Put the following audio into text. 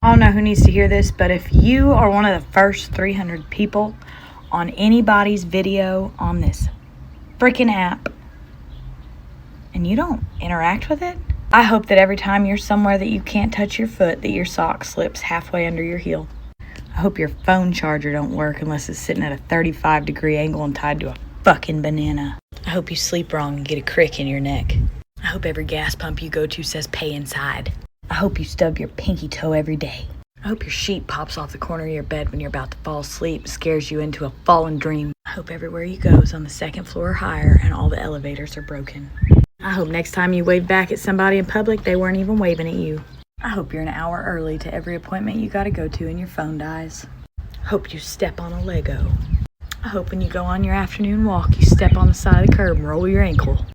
I don't know who needs to hear this, but if you are one of the first 300 people on anybody's video on this freaking app and you don't interact with it, I hope that every time you're somewhere that you can't touch your foot, that your sock slips halfway under your heel. I hope your phone charger don't work unless it's sitting at a 35-degree angle and tied to a fucking banana. I hope you sleep wrong and get a crick in your neck. I hope every gas pump you go to says pay inside. I hope you stub your pinky toe every day. I hope your sheet pops off the corner of your bed when you're about to fall asleep and scares you into a fallen dream. I hope everywhere you go is on the second floor or higher and all the elevators are broken. I hope next time you wave back at somebody in public, they weren't even waving at you. I hope you're an hour early to every appointment you gotta go to and your phone dies. I hope you step on a Lego. I hope when you go on your afternoon walk, you step on the side of the curb and roll your ankle.